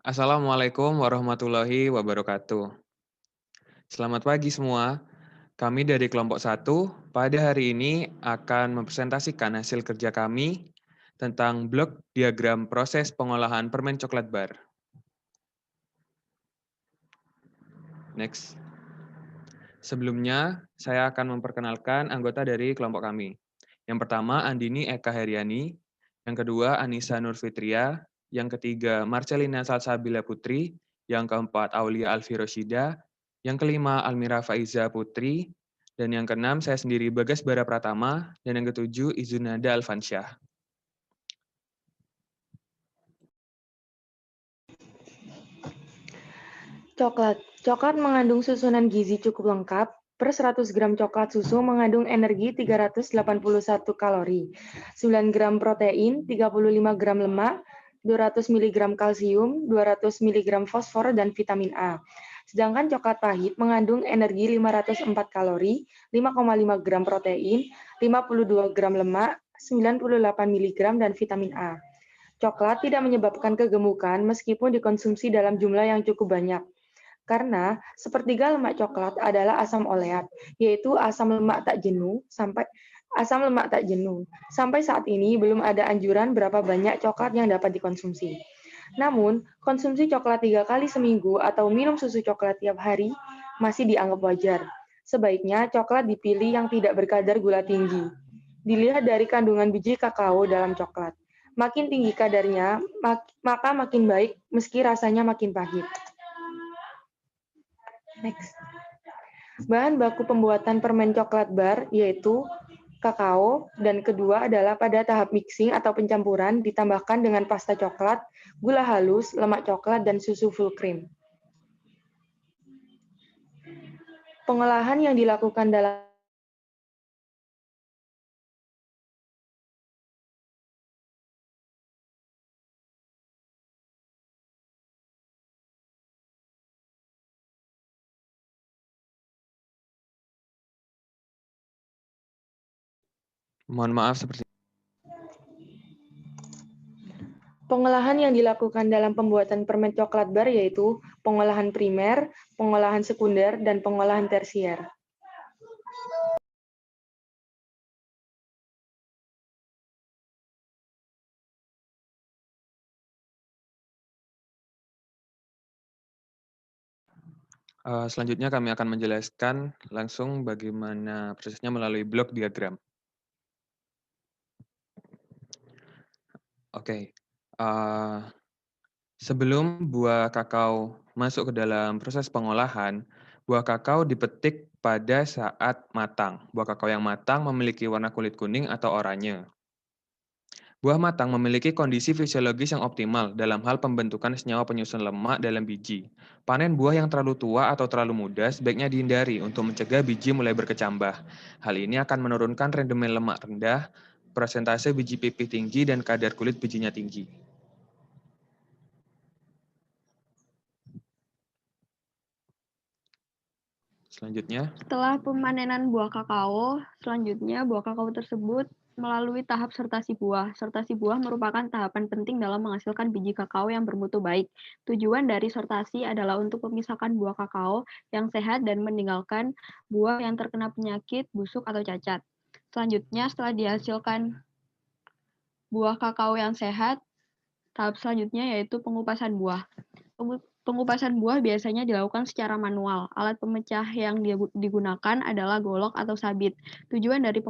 Assalamualaikum warahmatullahi wabarakatuh. Selamat pagi semua. Kami dari kelompok satu pada hari ini akan mempresentasikan hasil kerja kami tentang blok diagram proses pengolahan permen coklat bar. Next. Sebelumnya, saya akan memperkenalkan anggota dari kelompok kami. Yang pertama, Andini Eka Heriani. Yang kedua, Anissa Nurfitria. Yang ketiga, Marcelina Salsabila Putri. Yang keempat, Aulia Alfiroshida. Yang kelima, Almira Faiza Putri. Dan yang keenam, saya sendiri Bagas Bara Pratama. Dan yang ketujuh, Izunada Alfansyah. Coklat. Coklat mengandung susunan gizi cukup lengkap. Per 100 gram coklat susu mengandung energi 381 kalori, 9 gram protein, 35 gram lemak, 200 mg kalsium, 200 mg fosfor, dan vitamin A. Sedangkan coklat pahit mengandung energi 504 kalori, 5,5 gram protein, 52 gram lemak, 98 mg, dan vitamin A. Coklat tidak menyebabkan kegemukan meskipun dikonsumsi dalam jumlah yang cukup banyak. Karena sepertiga lemak coklat adalah asam oleat, yaitu asam lemak tak jenuh. Sampai saat ini belum ada anjuran berapa banyak coklat yang dapat dikonsumsi. Namun, konsumsi coklat 3 kali seminggu atau minum susu coklat tiap hari masih dianggap wajar. Sebaiknya coklat dipilih yang tidak berkadar gula tinggi. Dilihat dari kandungan biji kakao dalam coklat. Makin tinggi kadarnya, maka makin baik meski rasanya makin pahit. Next. Bahan baku pembuatan permen coklat bar yaitu kakao, dan kedua adalah pada tahap mixing atau pencampuran ditambahkan dengan pasta coklat, gula halus, lemak coklat, dan susu full cream. Pengolahan yang dilakukan dalam Mohon maaf seperti Pengolahan yang dilakukan dalam pembuatan permen coklat bar yaitu pengolahan primer, pengolahan sekunder, dan pengolahan tersier. Selanjutnya kami akan menjelaskan langsung bagaimana prosesnya melalui blok diagram. Oke. Sebelum buah kakao masuk ke dalam proses pengolahan, buah kakao dipetik pada saat matang. Buah kakao yang matang memiliki warna kulit kuning atau oranye. Buah matang memiliki kondisi fisiologis yang optimal dalam hal pembentukan senyawa penyusun lemak dalam biji. Panen buah yang terlalu tua atau terlalu muda sebaiknya dihindari untuk mencegah biji mulai berkecambah. Hal ini akan menurunkan rendemen lemak rendah, persentase biji pipih tinggi, dan kadar kulit bijinya tinggi. Selanjutnya, Setelah pemanenan buah kakao, selanjutnya buah kakao tersebut melalui tahap sertasi buah. Sertasi buah merupakan tahapan penting dalam menghasilkan biji kakao yang bermutu baik. Tujuan dari sortasi adalah untuk memisahkan buah kakao yang sehat dan meninggalkan buah yang terkena penyakit, busuk, atau cacat. Selanjutnya, setelah dihasilkan buah kakao yang sehat, tahap selanjutnya yaitu pengupasan buah. Pengupasan buah biasanya dilakukan secara manual. Alat pemecah yang digunakan adalah golok atau sabit. Tujuan dari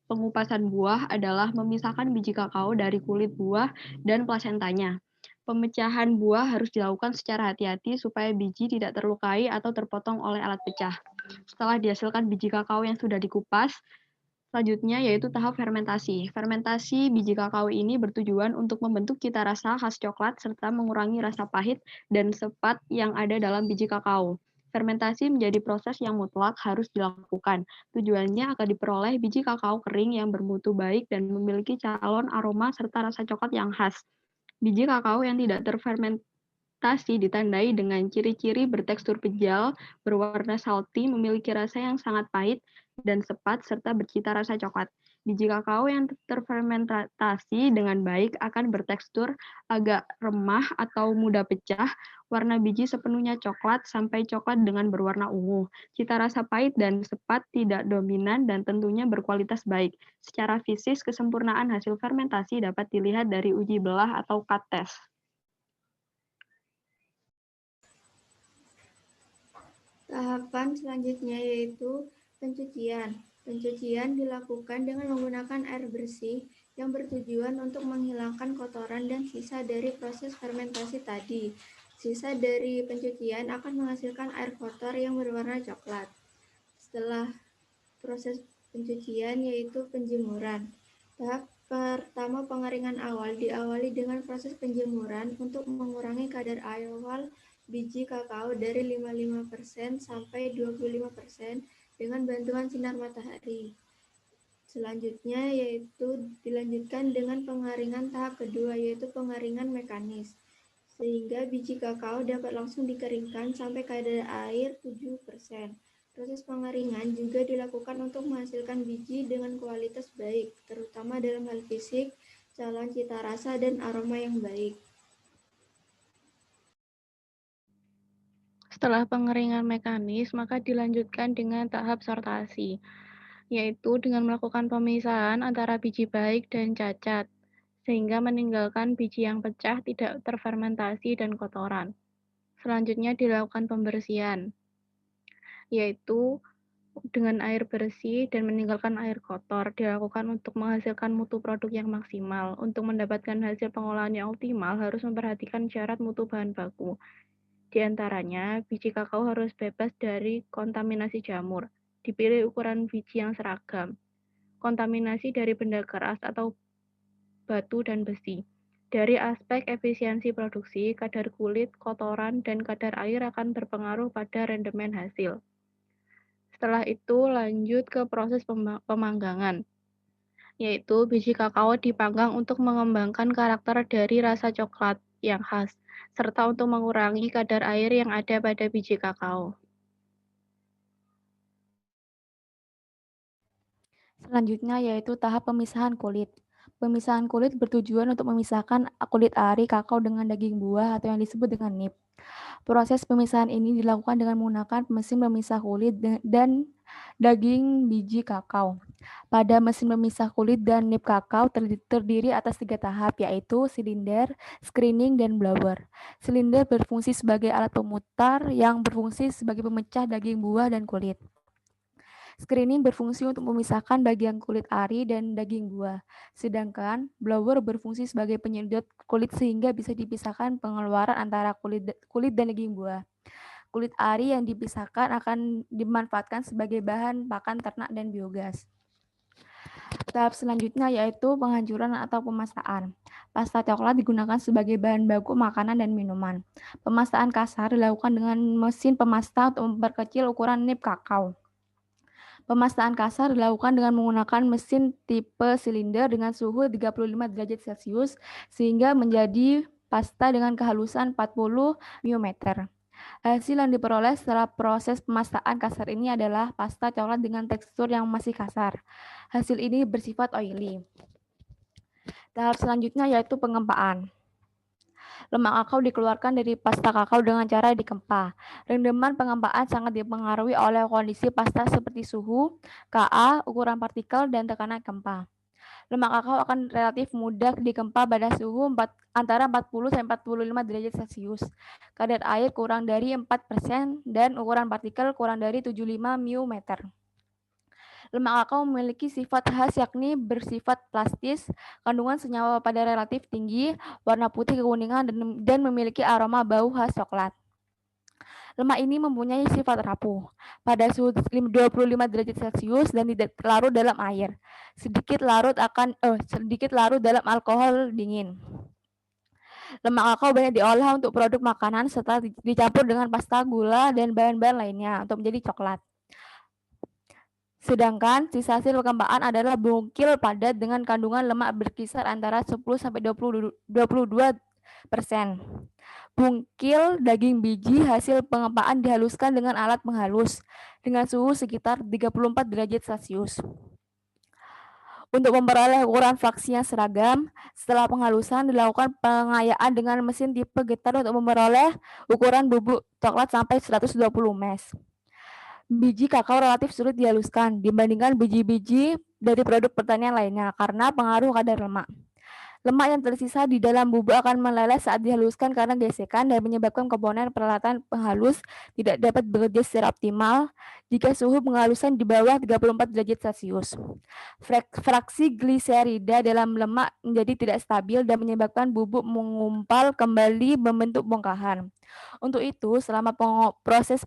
pengupasan buah adalah memisahkan biji kakao dari kulit buah dan plasentanya. Pemecahan buah harus dilakukan secara hati-hati supaya biji tidak terlukai atau terpotong oleh alat pecah. Setelah dihasilkan biji kakao yang sudah dikupas, selanjutnya yaitu tahap fermentasi. Fermentasi biji kakao ini bertujuan untuk membentuk cita rasa khas coklat serta mengurangi rasa pahit dan sepat yang ada dalam biji kakao. Fermentasi menjadi proses yang mutlak harus dilakukan. Tujuannya akan diperoleh biji kakao kering yang bermutu baik dan memiliki calon aroma serta rasa coklat yang khas. Biji kakao yang tidak terfermentasi ditandai dengan ciri-ciri bertekstur pejal, berwarna salty, memiliki rasa yang sangat pahit dan sepat, serta bercita rasa coklat. Biji kakao yang terfermentasi dengan baik akan bertekstur agak remah atau mudah pecah, warna biji sepenuhnya coklat sampai coklat dengan berwarna ungu. Cita rasa pahit dan sepat tidak dominan dan tentunya berkualitas baik. Secara fisik, kesempurnaan hasil fermentasi dapat dilihat dari uji belah atau cut test. Tahapan selanjutnya yaitu pencucian. Pencucian dilakukan dengan menggunakan air bersih yang bertujuan untuk menghilangkan kotoran dan sisa dari proses fermentasi tadi. Sisa dari pencucian akan menghasilkan air kotor yang berwarna coklat. Setelah proses pencucian yaitu penjemuran. Tahap pertama pengeringan awal diawali dengan proses penjemuran untuk mengurangi kadar awal biji kakao dari 55% sampai 25% dengan bantuan sinar matahari. Selanjutnya yaitu dilanjutkan dengan pengeringan tahap kedua yaitu pengeringan mekanis. Sehingga biji kakao dapat langsung dikeringkan sampai kadar air 7%. Proses pengeringan juga dilakukan untuk menghasilkan biji dengan kualitas baik, terutama dalam hal fisik, calon cita rasa, dan aroma yang baik. Setelah pengeringan mekanis, maka dilanjutkan dengan tahap sortasi, yaitu dengan melakukan pemisahan antara biji baik dan cacat, sehingga meninggalkan biji yang pecah, tidak terfermentasi, dan kotoran. Selanjutnya dilakukan pembersihan, yaitu dengan air bersih dan meninggalkan air kotor, dilakukan untuk menghasilkan mutu produk yang maksimal. Untuk mendapatkan hasil pengolahan yang optimal, harus memperhatikan syarat mutu bahan baku. Di antaranya, biji kakao harus bebas dari kontaminasi jamur. Dipilih ukuran biji yang seragam. Kontaminasi dari benda keras atau batu dan besi. Dari aspek efisiensi produksi, kadar kulit, kotoran, dan kadar air akan berpengaruh pada rendemen hasil. Setelah itu lanjut ke proses pemanggangan, yaitu biji kakao dipanggang untuk mengembangkan karakter dari rasa coklat yang khas, serta untuk mengurangi kadar air yang ada pada biji kakao. Selanjutnya yaitu tahap pemisahan kulit. Pemisahan kulit bertujuan untuk memisahkan kulit ari kakao dengan daging buah atau yang disebut dengan nib. Proses pemisahan ini dilakukan dengan menggunakan mesin pemisah kulit dan daging biji kakao. Pada mesin pemisah kulit dan nib kakao terdiri atas 3 tahap, yaitu silinder, screening, dan blower. Silinder berfungsi sebagai alat pemutar yang berfungsi sebagai pemecah daging buah dan kulit. Screening berfungsi untuk memisahkan bagian kulit ari dan daging buah, sedangkan blower berfungsi sebagai penyedot kulit sehingga bisa dipisahkan pengeluaran antara kulit dan daging buah. Kulit ari yang dipisahkan akan dimanfaatkan sebagai bahan pakan ternak dan biogas. Tahap selanjutnya yaitu penghancuran atau pemastaan. Pasta coklat digunakan sebagai bahan baku makanan dan minuman. Pemastaan kasar dilakukan dengan mesin pemasta untuk memperkecil ukuran nib kakao. Pemastaan kasar dilakukan dengan menggunakan mesin tipe silinder dengan suhu 35 derajat Celcius sehingga menjadi pasta dengan kehalusan 40 μm. Hasil yang diperoleh setelah proses pemastaan kasar ini adalah pasta coklat dengan tekstur yang masih kasar. Hasil ini bersifat oily. Tahap selanjutnya yaitu pengempaan. Lemak kakao dikeluarkan dari pasta kakao dengan cara dikempa. Rendeman pengempaan sangat dipengaruhi oleh kondisi pasta seperti suhu, Ka, ukuran partikel, dan tekanan kempa. Lemak kakao akan relatif mudah dikempa pada suhu antara 40-45 derajat Celcius. Kadar air kurang dari 4% dan ukuran partikel kurang dari 75 μm. Lemak kakao memiliki sifat khas yakni bersifat plastis, kandungan senyawa pada relatif tinggi, warna putih kekuningan, dan memiliki aroma bau khas coklat. Lemak ini mempunyai sifat rapuh pada suhu 25 derajat Celcius dan tidak larut dalam air. Sedikit larut dalam alkohol dingin. Lemak kakao banyak diolah untuk produk makanan setelah dicampur dengan pasta, gula, dan bahan-bahan lainnya untuk menjadi coklat. Sedangkan sisa hasil pengempaan adalah bungkil padat dengan kandungan lemak berkisar antara 10-22%. Bungkil daging biji hasil pengempaan dihaluskan dengan alat penghalus dengan suhu sekitar 34 derajat Celcius. Untuk memperoleh ukuran fraksi yang seragam, setelah penghalusan dilakukan pengayaan dengan mesin tipe getar untuk memperoleh ukuran bubuk coklat sampai 120 mes. Biji kakao relatif sulit dihaluskan dibandingkan biji-biji dari produk pertanian lainnya karena pengaruh kadar lemak. Lemak yang tersisa di dalam bubuk akan meleleh saat dihaluskan karena gesekan dan menyebabkan komponen peralatan penghalus tidak dapat bekerja secara optimal jika suhu penghalusan di bawah 34 derajat Celcius. Fraksi gliserida dalam lemak menjadi tidak stabil dan menyebabkan bubuk mengumpal kembali membentuk bongkahan. Untuk itu, selama proses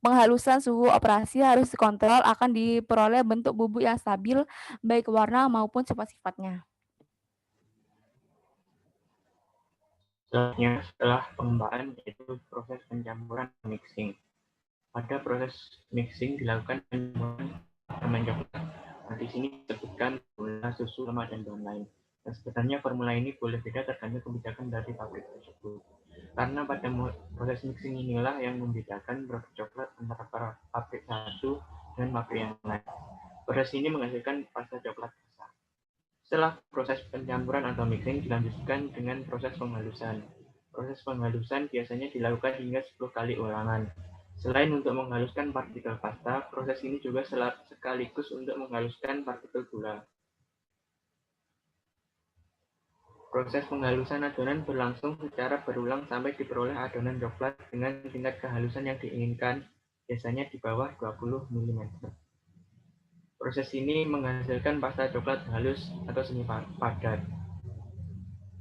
penghalusan suhu operasi harus dikontrol akan diperoleh bentuk bubuk yang stabil baik warna maupun sifat-sifatnya. Selanjutnya, setelah pengembangan yaitu proses pencampuran mixing. Pada proses mixing dilakukan pencampuran permen coklat. Nah, di sini disebutkan formula susu, lemak, dan bahan lain. Dan sebenarnya formula ini boleh beda tergantung kebijakan dari pabrik tersebut. Karena pada proses mixing inilah yang membedakan produk coklat antara pabrik satu dan pabrik yang lain. Proses ini menghasilkan pasta coklat kasar. Setelah proses pencampuran atau mixing dilanjutkan dengan proses penghalusan. Proses penghalusan biasanya dilakukan hingga 10 kali ulangan. Selain untuk menghaluskan partikel pasta, proses ini juga sekaligus untuk menghaluskan partikel gula. Proses penghalusan adonan berlangsung secara berulang sampai diperoleh adonan coklat dengan tingkat kehalusan yang diinginkan, biasanya di bawah 20 mm. Proses ini menghasilkan pasta coklat halus atau semi padat.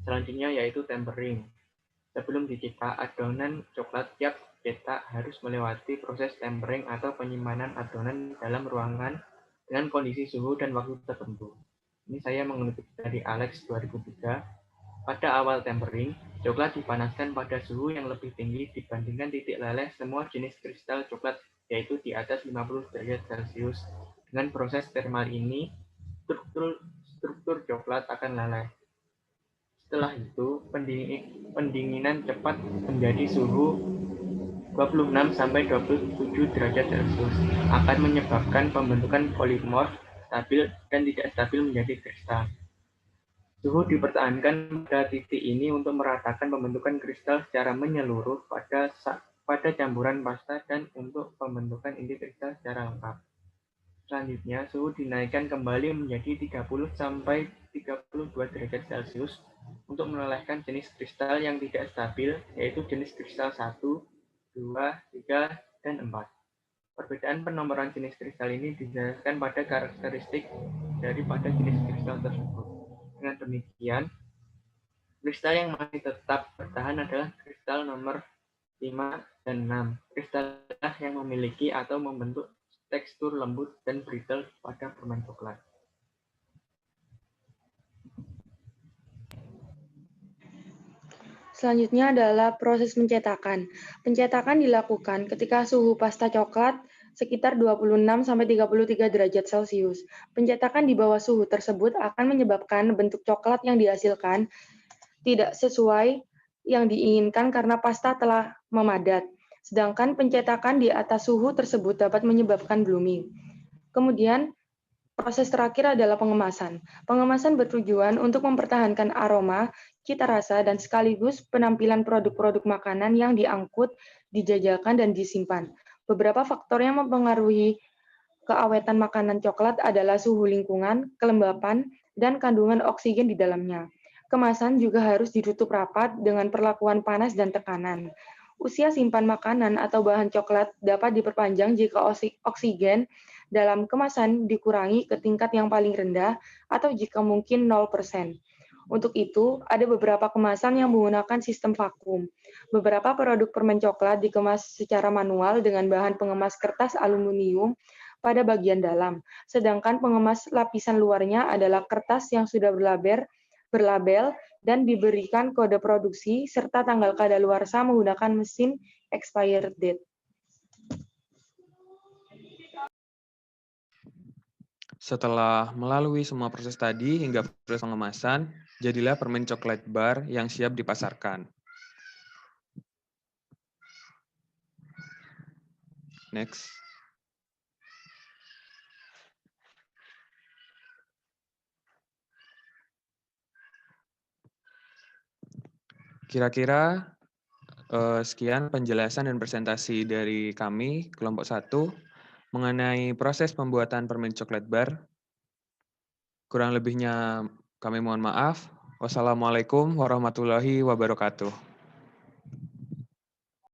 Selanjutnya yaitu tempering. Sebelum dicetak, adonan coklat tiap cetak harus melewati proses tempering atau penyimpanan adonan dalam ruangan dengan kondisi suhu dan waktu tertentu. Ini saya mengutip dari Alex 2003. Pada awal tempering, coklat dipanaskan pada suhu yang lebih tinggi dibandingkan titik leleh semua jenis kristal coklat, yaitu di atas 50 derajat Celcius. Dengan proses thermal ini, struktur coklat akan leleh. Setelah itu, pendinginan cepat menjadi suhu 26 sampai 27 derajat Celcius akan menyebabkan pembentukan polimorf stabil dan tidak stabil menjadi kristal. Suhu dipertahankan pada titik ini untuk meratakan pembentukan kristal secara menyeluruh pada campuran pasta dan untuk pembentukan inti kristal secara lengkap. Selanjutnya, suhu dinaikkan kembali menjadi 30 sampai 32 derajat Celcius untuk melelehkan jenis kristal yang tidak stabil, yaitu jenis kristal 1, 2, 3, dan 4. Perbedaan penomoran jenis kristal ini didasarkan pada karakteristik daripada jenis kristal tersebut. Dengan demikian, kristal yang masih tetap bertahan adalah kristal nomor 5 dan 6. Kristal yang memiliki atau membentuk tekstur lembut dan brittle pada permen coklat. Selanjutnya adalah proses pencetakan. Pencetakan dilakukan ketika suhu pasta coklat sekitar 26-33 derajat Celcius. Pencetakan di bawah suhu tersebut akan menyebabkan bentuk coklat yang dihasilkan tidak sesuai yang diinginkan karena pasta telah memadat. Sedangkan pencetakan di atas suhu tersebut dapat menyebabkan blooming. Kemudian, proses terakhir adalah pengemasan. Pengemasan bertujuan untuk mempertahankan aroma, cita rasa, dan sekaligus penampilan produk-produk makanan yang diangkut, dijajalkan, dan disimpan. Beberapa faktor yang mempengaruhi keawetan makanan coklat adalah suhu lingkungan, kelembapan, dan kandungan oksigen di dalamnya. Kemasan juga harus ditutup rapat dengan perlakuan panas dan tekanan. Usia simpan makanan atau bahan coklat dapat diperpanjang jika oksigen dalam kemasan dikurangi ke tingkat yang paling rendah atau jika mungkin 0%. Untuk itu, ada beberapa kemasan yang menggunakan sistem vakum. Beberapa produk permen coklat dikemas secara manual dengan bahan pengemas kertas aluminium pada bagian dalam, sedangkan pengemas lapisan luarnya adalah kertas yang sudah berlabel dan diberikan kode produksi serta tanggal kadaluarsa menggunakan mesin expired date. Setelah melalui semua proses tadi hingga proses pengemasan, jadilah permen coklat bar yang siap dipasarkan. Next. Kira-kira sekian penjelasan dan presentasi dari kami, kelompok 1, mengenai proses pembuatan permen coklat bar. Kurang lebihnya kami mohon maaf. Wassalamualaikum warahmatullahi wabarakatuh.